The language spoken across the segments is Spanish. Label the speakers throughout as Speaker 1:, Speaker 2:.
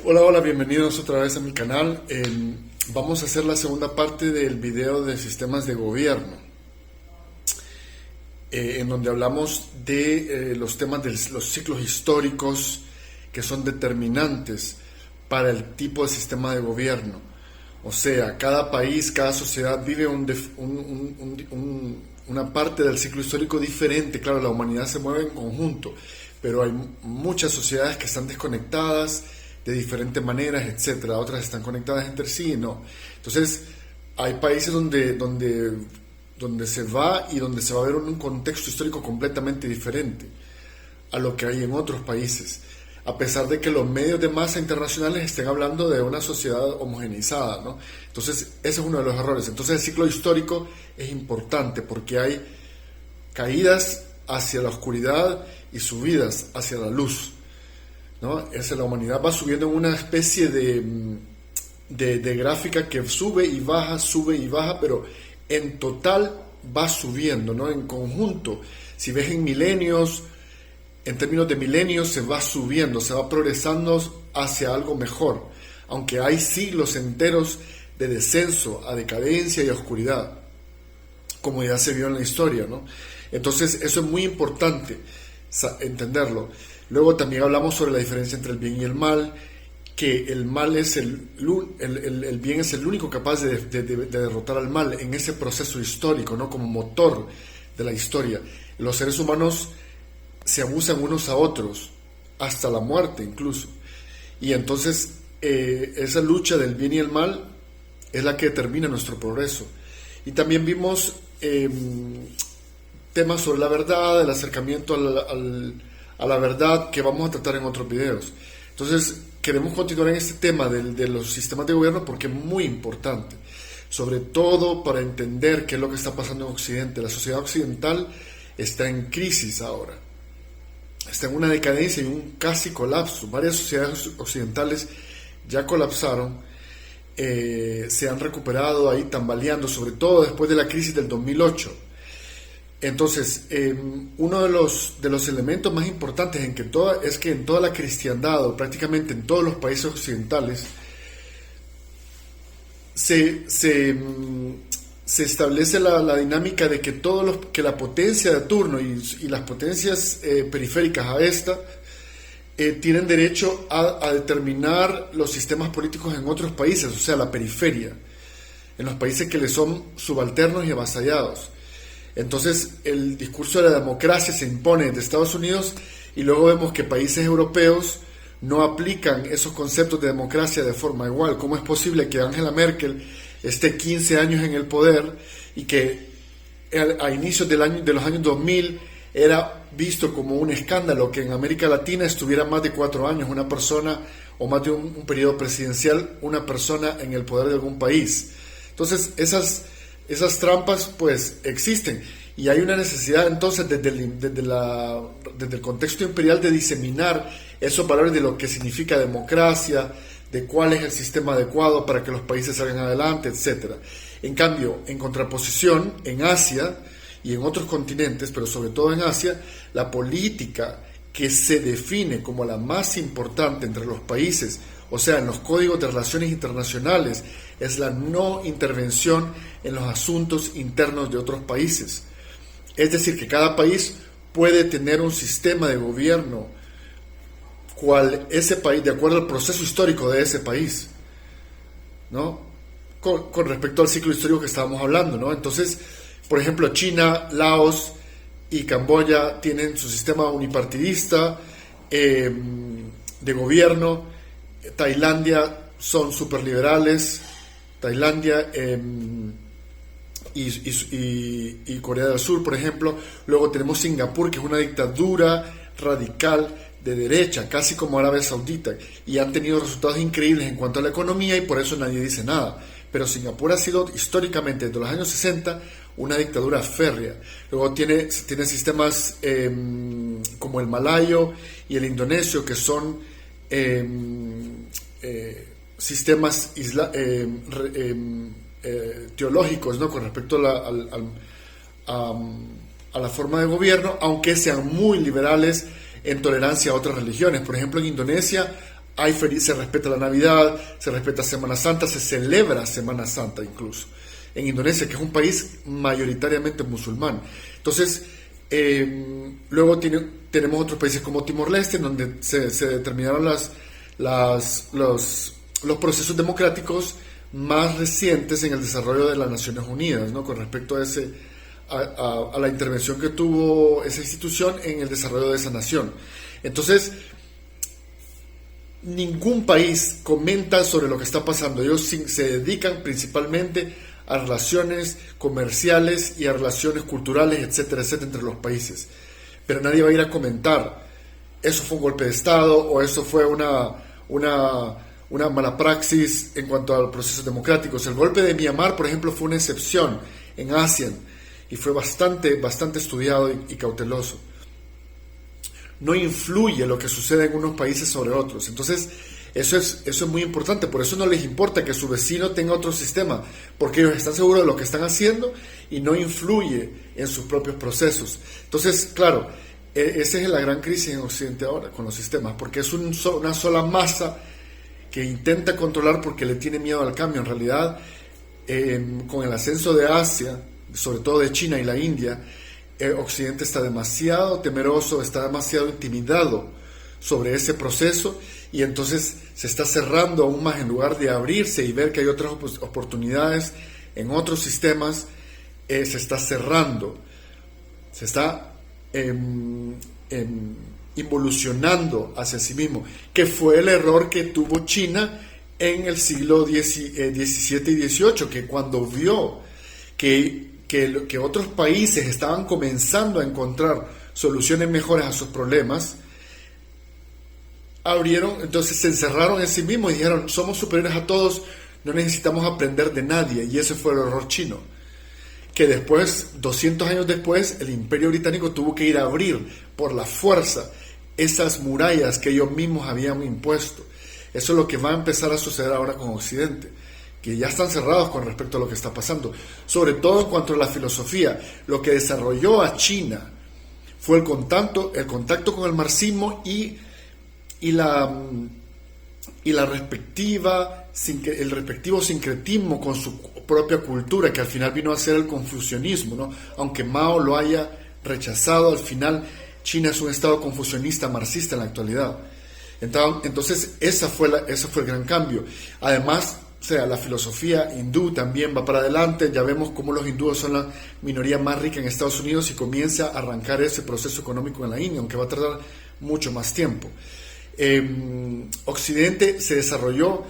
Speaker 1: Hola, hola, bienvenidos otra vez a mi canal. Vamos a hacer la segunda parte del video de sistemas de gobierno, en donde hablamos de los temas de los ciclos históricos que son determinantes para el tipo de sistema de gobierno. O sea, cada país, cada sociedad vive una parte del ciclo histórico diferente. Claro, la humanidad se mueve en conjunto, pero hay muchas sociedades que están desconectadas de diferentes maneras, etcétera. Otras están conectadas entre sí y no. Entonces, hay países donde se va y donde se va a ver un contexto histórico completamente diferente a lo que hay en otros países, a pesar de que los medios de masa internacionales estén hablando de una sociedad homogeneizada, ¿no? Entonces, ese es uno de los errores. Entonces, el ciclo histórico es importante porque hay caídas hacia la oscuridad y subidas hacia la luz, ¿no? La humanidad va subiendo en una especie de gráfica que sube y baja, pero en total va subiendo, ¿no? En conjunto, si ves en milenios, en términos de milenios, se va subiendo, se va progresando hacia algo mejor, aunque hay siglos enteros de descenso a decadencia y a oscuridad, como ya se vio en la historia, ¿no? Entonces, eso es muy importante entenderlo. Luego también hablamos sobre la diferencia entre el bien y el mal, que el mal es el bien es el único capaz de derrotar al mal en ese proceso histórico, ¿no? Como motor de la historia. Los seres humanos se abusan unos a otros, hasta la muerte incluso. Y entonces esa lucha del bien y el mal es la que determina nuestro progreso. Y también vimos temas sobre la verdad, el acercamiento a la verdad, que vamos a tratar en otros videos. Entonces, queremos continuar en este tema de los sistemas de gobierno porque es muy importante, sobre todo para entender qué es lo que está pasando en Occidente. La sociedad occidental está en crisis ahora, está en una decadencia y un casi colapso. Varias sociedades occidentales ya colapsaron, se han recuperado ahí tambaleando, sobre todo después de la crisis del 2008. Entonces, uno de los elementos más importantes es que en toda la cristiandad, o prácticamente en todos los países occidentales, se establece la dinámica de que la potencia de turno y las potencias periféricas a esta tienen derecho a determinar los sistemas políticos en otros países, o sea, la periferia, en los países que les son subalternos y avasallados. Entonces, el discurso de la democracia se impone de Estados Unidos y luego vemos que países europeos no aplican esos conceptos de democracia de forma igual. ¿Cómo es posible que Angela Merkel esté 15 años en el poder y que a inicios de los años 2000 era visto como un escándalo que en América Latina estuviera más de 4 años una persona, o más de un periodo presidencial, una persona en el poder de algún país? Entonces, esas trampas pues existen y hay una necesidad entonces desde el contexto imperial de diseminar esos valores de lo que significa democracia, de cuál es el sistema adecuado para que los países salgan adelante, etc. En cambio, en contraposición, en Asia y en otros continentes, pero sobre todo en Asia, la política que se define como la más importante entre los países, o sea, en los códigos de relaciones internacionales, es la no intervención en los asuntos internos de otros países. Es decir, que cada país puede tener un sistema de gobierno cual ese país, de acuerdo al proceso histórico de ese país, ¿no? Con respecto al ciclo histórico que estábamos hablando, ¿no? Entonces, por ejemplo, China, Laos y Camboya tienen su sistema unipartidista de gobierno. Tailandia son superliberales, Tailandia y Corea del Sur, por ejemplo. Luego tenemos Singapur, que es una dictadura radical de derecha, casi como Arabia Saudita, y han tenido resultados increíbles en cuanto a la economía y por eso nadie dice nada. Pero Singapur ha sido históricamente, desde los años 60, una dictadura férrea. Luego tiene sistemas como el malayo y el indonesio, que son sistemas teológicos, ¿no? Con respecto a la forma de gobierno, aunque sean muy liberales en tolerancia a otras religiones. Por ejemplo, en Indonesia se respeta la Navidad, se respeta Semana Santa, se celebra Semana Santa incluso. En Indonesia, que es un país mayoritariamente musulmán. Entonces, luego tenemos otros países como Timor-Leste, donde se determinaron los procesos democráticos más recientes en el desarrollo de las Naciones Unidas, ¿no? Con respecto a la intervención que tuvo esa institución en el desarrollo de esa nación. Entonces, ningún país comenta sobre lo que está pasando. Ellos se dedican principalmente a relaciones comerciales y a relaciones culturales, etcétera, etcétera, entre los países. Pero nadie va a ir a comentar, eso fue un golpe de Estado o eso fue una mala praxis en cuanto a los procesos democráticos. El golpe de Myanmar, por ejemplo, fue una excepción en ASEAN y fue bastante estudiado y cauteloso. No influye lo que sucede en unos países sobre otros. Entonces, eso es muy importante. Por eso no les importa que su vecino tenga otro sistema, porque ellos están seguros de lo que están haciendo y no influye en sus propios procesos. Entonces, claro, esa es la gran crisis en Occidente ahora con los sistemas, porque es una sola masa que intenta controlar porque le tiene miedo al cambio. En realidad, con el ascenso de Asia, sobre todo de China y la India, Occidente está demasiado temeroso, está demasiado intimidado sobre ese proceso y entonces se está cerrando aún más en lugar de abrirse y ver que hay otras oportunidades en otros sistemas. Se está cerrando, se está involucionando hacia sí mismo, que fue el error que tuvo China en el siglo XVII y XVIII, que cuando vio que otros países estaban comenzando a encontrar soluciones mejores a sus problemas, entonces se encerraron en sí mismos y dijeron, somos superiores a todos, no necesitamos aprender de nadie, y ese fue el error chino, que después, 200 años después, el Imperio Británico tuvo que ir a abrir por la fuerza esas murallas que ellos mismos habían impuesto. Eso es lo que va a empezar a suceder ahora con Occidente, que ya están cerrados con respecto a lo que está pasando, sobre todo en cuanto a la filosofía. Lo que desarrolló a China fue el contacto con el marxismo y el respectivo sincretismo con su propia cultura, que al final vino a ser el confucianismo, ¿no? Aunque Mao lo haya rechazado, al final China es un estado confucianista marxista en la actualidad. Entonces ese fue el gran cambio. Además, o sea, la filosofía hindú también va para adelante. Ya vemos cómo los hindúes son la minoría más rica en Estados Unidos y comienza a arrancar ese proceso económico en la India, aunque va a tardar mucho más tiempo. Occidente se desarrolló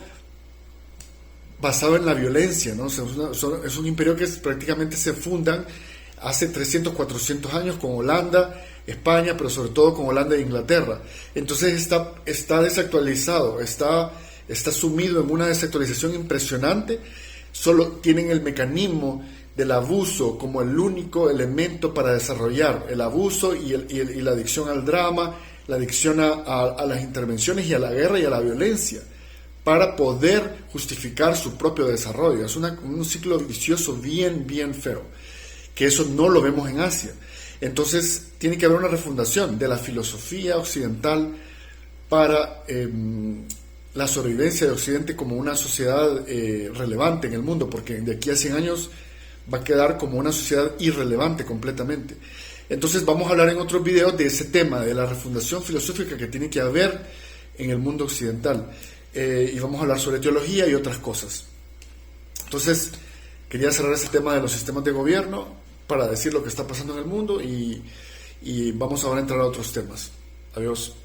Speaker 1: basado en la violencia, ¿no? O sea, es un imperio que prácticamente se fundan hace 300, 400 años con Holanda, España, pero sobre todo con Holanda e Inglaterra. Entonces está desactualizado, está sumido en una desactualización impresionante. Solo tienen el mecanismo del abuso como el único elemento para desarrollar el abuso y la adicción al drama, la adicción a las intervenciones y a la guerra y a la violencia para poder justificar su propio desarrollo. Es un ciclo vicioso bien feo, que eso no lo vemos en Asia. Entonces tiene que haber una refundación de la filosofía occidental para la sobrevivencia de Occidente como una sociedad relevante en el mundo, porque de aquí a 100 años va a quedar como una sociedad irrelevante completamente. Entonces vamos a hablar en otros videos de ese tema, de la refundación filosófica que tiene que haber en el mundo occidental. Y vamos a hablar sobre teología y otras cosas. Entonces, quería cerrar ese tema de los sistemas de gobierno para decir lo que está pasando en el mundo y vamos ahora a entrar a otros temas. Adiós.